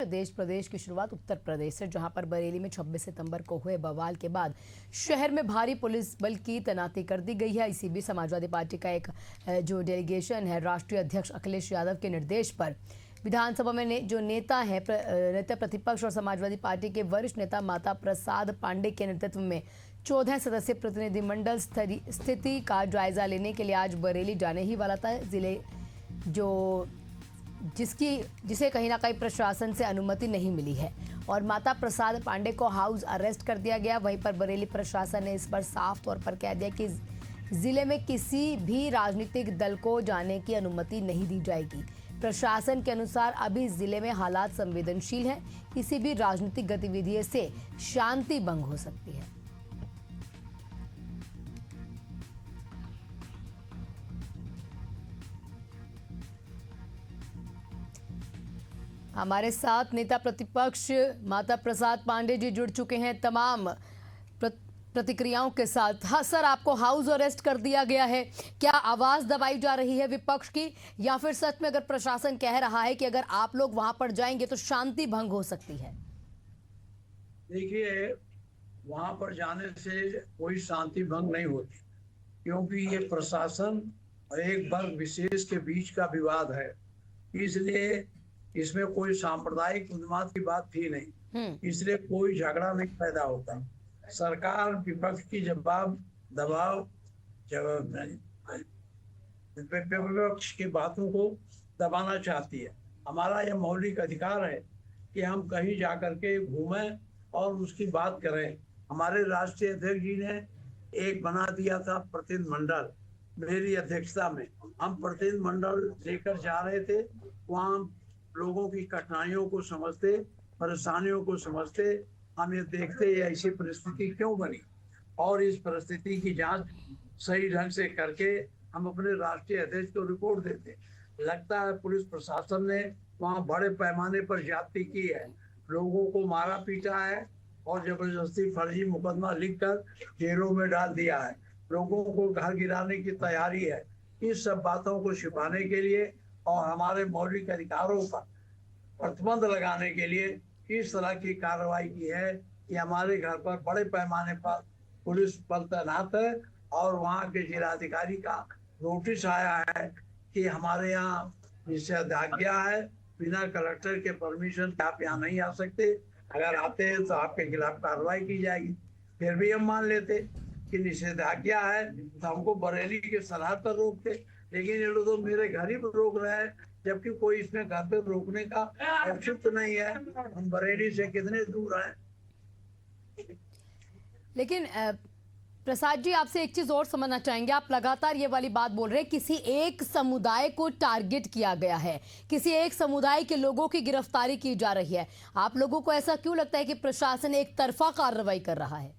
देश प्रदेश की शुरुआत उत्तर प्रदेश से, जहां पर बरेली में 26 सितंबर को हुए बवाल के बाद शहर में भारी पुलिस बल की तैनाती कर दी गई है। इसी बीच समाजवादी पार्टी का एक जो डेलीगेशन है राष्ट्रीय अध्यक्ष अखिलेश यादव के निर्देश पर विधानसभा में जो नेता प्रतिपक्ष और समाजवादी पार्टी के वरिष्ठ नेता माता प्रसाद पांडे के नेतृत्व में 14 सदस्यीय प्रतिनिधिमंडल स्थिति का जायजा लेने के लिए आज बरेली जाने ही वाला था। जिले जिसे कहीं ना कहीं प्रशासन से अनुमति नहीं मिली है और माता प्रसाद पांडे को हाउस अरेस्ट कर दिया गया। वहीं पर बरेली प्रशासन ने इस पर साफ तौर पर कह दिया कि जिले में किसी भी राजनीतिक दल को जाने की अनुमति नहीं दी जाएगी। प्रशासन के अनुसार अभी जिले में हालात संवेदनशील हैं, किसी भी राजनीतिक गतिविधि से शांति भंग हो सकती है। हमारे साथ नेता प्रतिपक्ष माता प्रसाद पांडे जी जुड़ चुके हैं तमाम प्रतिक्रियाओं के साथ। हाँ सर, आपको हाउस अरेस्ट कर दिया गया है, क्या आवाज दबाई जा रही है विपक्ष की, या फिर सच में अगर प्रशासन कह रहा है कि अगर आप लोग वहां पर जाएंगे तो शांति भंग हो सकती है? देखिए, वहां पर जाने से कोई शांति भंग नहीं होती, क्योंकि ये प्रशासन और एक वर्ग विशेष के बीच का विवाद है, इसलिए इसमें कोई सांप्रदायिक उन्माद की बात थी नहीं, इसलिए कोई झगड़ा नहीं पैदा होता। सरकार विपक्ष की विपक्ष की बातों को दबाना चाहती है। हमारा यह मौलिक अधिकार है कि हम कहीं जाकर के घूमें और उसकी बात करें। हमारे राष्ट्रीय अध्यक्ष जी ने एक बना दिया था प्रतिनिधिमंडल, मेरी अध्यक्षता में हम प्रतिनिधिमंडल लेकर जा रहे थे। वहाँ लोगों की कठिनाइयों को समझते, परेशानियों को समझते, हम ये देखते ऐसी परिस्थिति क्यों बनी और इस परिस्थिति की जांच सही ढंग से करके हम अपने राष्ट्रीय अध्यक्ष को रिपोर्ट देते। लगता है पुलिस प्रशासन ने वहाँ बड़े पैमाने पर ज्यादती की है, लोगों को मारा पीटा है और जबरदस्ती फर्जी मुकदमा लिखकर जेलों में डाल दिया है, लोगों को घर गिराने की तैयारी है। इस सब बातों को छिपाने के लिए और हमारे मौलिक अधिकारों पर प्रतिबंध लगाने के लिए इस तरह की कार्रवाई की है कि हमारे घर पर बड़े पैमाने पर पुलिस बल तैनात है और वहाँ के जिलाधिकारी का नोटिस आया है कि हमारे यहाँ निषेधाज्ञा है, बिना कलेक्टर के परमिशन के आप यहाँ नहीं आ सकते, अगर आते हैं तो आपके खिलाफ कार्रवाई की जाएगी। फिर भी हम मान लेते कि निषेधाज्ञा है तो हमको बरेली के सरहद पर रोकते, लेकिन ये लोग तो मेरे घर ही पर रोक रहे हैं, जबकि कोई इसमें घर पे रोकने का औचित्य तो नहीं है। हम बरेली से कितने दूर हैं। लेकिन प्रसाद जी, आपसे एक चीज और समझना चाहेंगे। आप लगातार ये वाली बात बोल रहे हैं किसी एक समुदाय को टारगेट किया गया है, किसी एक समुदाय के लोगों की गिरफ्तारी की जा रही है। आप लोगों को ऐसा क्यों लगता है कि प्रशासन एक तरफा कार्रवाई कर रहा है?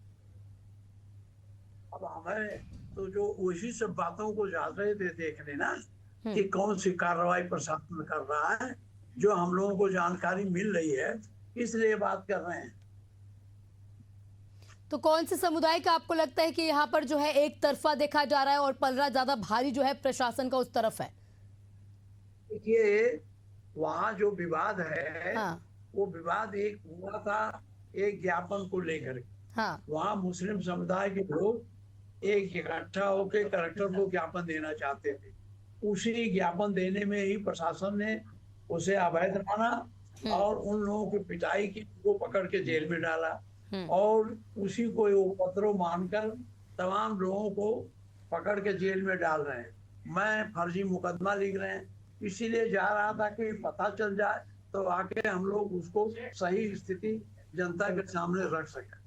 अब हमें तो जो उसी सब बातों को जा रहे थे देखने ना कि कौन सी कार्रवाई प्रशासन कर रहा है, जो हम लोगों को जानकारी मिल रही है, इसलिए बात कर रहे हैं। तो कौन से समुदाय का आपको लगता है कि यहाँ पर जो है एक तरफा देखा जा रहा है और पलड़ा ज्यादा भारी जो है प्रशासन का उस तरफ है? देखिए, वहाँ जो विवाद है, हाँ। वो विवाद एक हुआ था एक ज्ञापन को लेकर। हाँ। वहाँ मुस्लिम समुदाय के लोग एक इकट्ठा होकर कलेक्टर को ज्ञापन देना चाहते थे। उसी ज्ञापन देने में ही प्रशासन ने उसे अवैध माना और उन लोगों की पिटाई की, को पकड़ के जेल में डाला और उसी को उपद्रव मानकर तमाम लोगों को पकड़ के जेल में डाल रहे हैं। मैं फर्जी मुकदमा लिख रहे हैं, इसीलिए जा रहा था कि पता चल जाए तो आके हम लोग उसको सही स्थिति जनता के सामने रख सकें।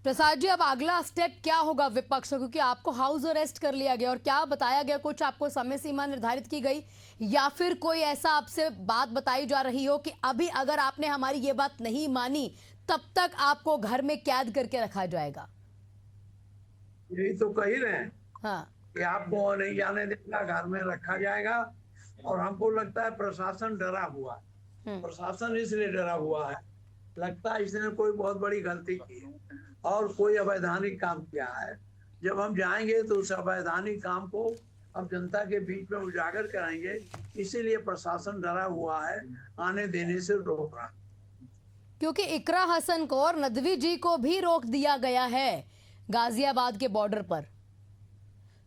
प्रसाद जी, अब अगला स्टेप क्या होगा विपक्ष, क्योंकि आपको हाउस अरेस्ट कर लिया गया और क्या बताया गया, कुछ आपको समय सीमा निर्धारित की गई या फिर कोई ऐसा आपसे बात बताई जा रही हो कि अभी अगर आपने हमारी ये बात नहीं मानी तब तक आपको घर में कैद करके रखा जाएगा? यही तो कह ही रहे हैं, हाँ, कि आपको नहीं जाने देगा, घर में रखा जाएगा। और हमको लगता है प्रशासन डरा हुआ है, प्रशासन इसलिए डरा हुआ है, लगता है इसने कोई बहुत बड़ी गलती की है और कोई अवैधानिक काम किया है। जब हम जाएंगे तो उस अवैधानिक काम को अब जनता के बीच में उजागर कराएंगे, इसीलिए प्रशासन डरा हुआ है, आने देने से रोक रहा। क्योंकि इकरा हसन को और नदवी जी को भी रोक दिया गया है गाजियाबाद के बॉर्डर पर।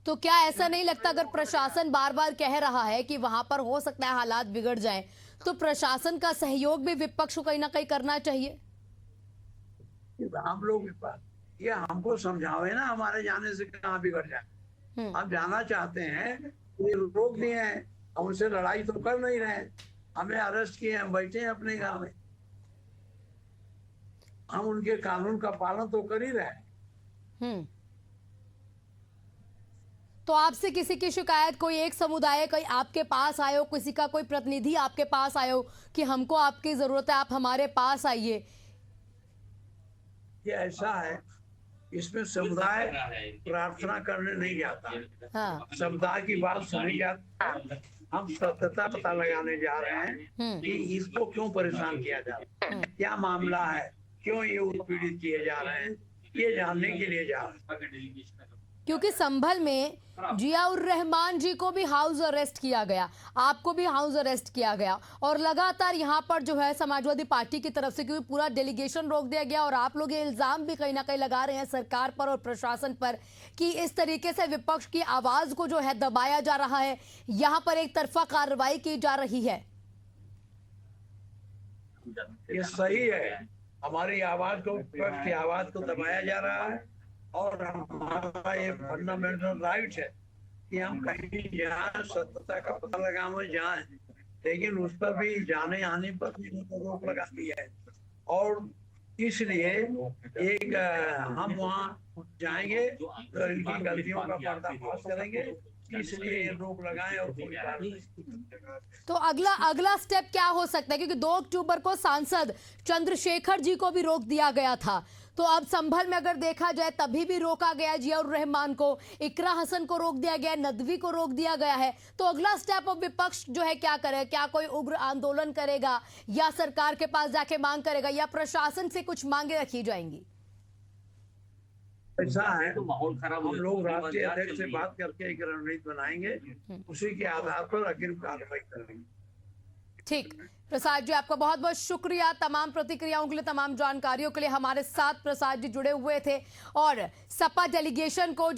तो क्या ऐसा नहीं लगता, अगर प्रशासन बार बार कह रहा है कि वहां पर हो सकता है हालात बिगड़ जाएं, तो प्रशासन का सहयोग भी विपक्ष को कहीं ना कहीं करना चाहिए? हम लोग ये हमको समझावे ना, हमारे जाने से कहाँ बिगड़ जाए। हम जाना चाहते हैं, ये रोक दिए हैं, हम उनसे लड़ाई तो कर नहीं रहे, हमें अरेस्ट किए, हम बैठे हैं अपने गांव में, हम उनके कानून का पालन तो कर ही रहे हैं। तो आपसे किसी की शिकायत, कोई एक समुदाय कोई आपके पास आयो, किसी का कोई प्रतिनिधि आपके पास आयो कि हमको आपकी जरूरत है, आप हमारे पास आइए? ये ऐसा है, इसमें समुदाय प्रार्थना करने नहीं जाता। हाँ। समुदाय की बात सुनी जाती है। हम सत्यता पता लगाने जा रहे हैं कि इसको क्यों परेशान किया जा रहा है, क्या मामला है, क्यों ये उत्पीड़ित किए जा रहे हैं, ये जानने के लिए जा रहे हैं। क्योंकि संभल में जियाउर रहमान जी को भी हाउस अरेस्ट किया गया, आपको भी हाउस अरेस्ट किया गया, और लगातार यहाँ पर जो है समाजवादी पार्टी की तरफ से, क्योंकि पूरा डेलीगेशन रोक दिया गया, और आप लोग ये इल्जाम भी कहीं ना कहीं लगा रहे हैं सरकार पर और प्रशासन पर कि इस तरीके से विपक्ष की आवाज को जो है दबाया जा रहा है, यहाँ पर एक तरफा कार्रवाई की जा रही है। ये सही है, हमारी आवाज को, विपक्ष की आवाज को दबाया जा रहा है, और हमारा ये फंडामेंटल राइट है कि हम कहीं जाए, सत्यता का पता लगाने जाए, लेकिन उस पर भी जाने आने पर भी रोक लगा दी है। और इसलिए एक हम वहाँ जाएंगे तो इनकी गलतियों का पर्दाफाश करेंगे, इसलिए रोक लगाएं और कोई कार्रवाई। तो अगला स्टेप क्या हो सकता है? क्योंकि 2 अक्टूबर को सांसद चंद्रशेखर जी को भी रोक दिया गया था, तो अब संभल में अगर देखा जाए तभी भी रोका गया जियाउर रहमान को, इकरा हसन को रोक दिया गया, नदवी को रोक दिया गया है। तो अगला स्टेप अब विपक्ष जो है क्या करे? क्या कोई उग्र आंदोलन करेगा, या सरकार के पास जाके मांग करेगा, या प्रशासन से कुछ मांगे रखी जाएंगी? ऐसा है, हम लोग राष्ट्रीय अध्यक्ष से बात करके एक रणनीति बनाएंगे, उसी के आधार पर अग्रिम कार्रवाई करेंगे। ठीक, प्रसाद जी आपका बहुत बहुत शुक्रिया तमाम प्रतिक्रियाओं के लिए, तमाम जानकारियों के लिए। हमारे साथ प्रसाद जी जुड़े हुए थे, और सपा डेलीगेशन को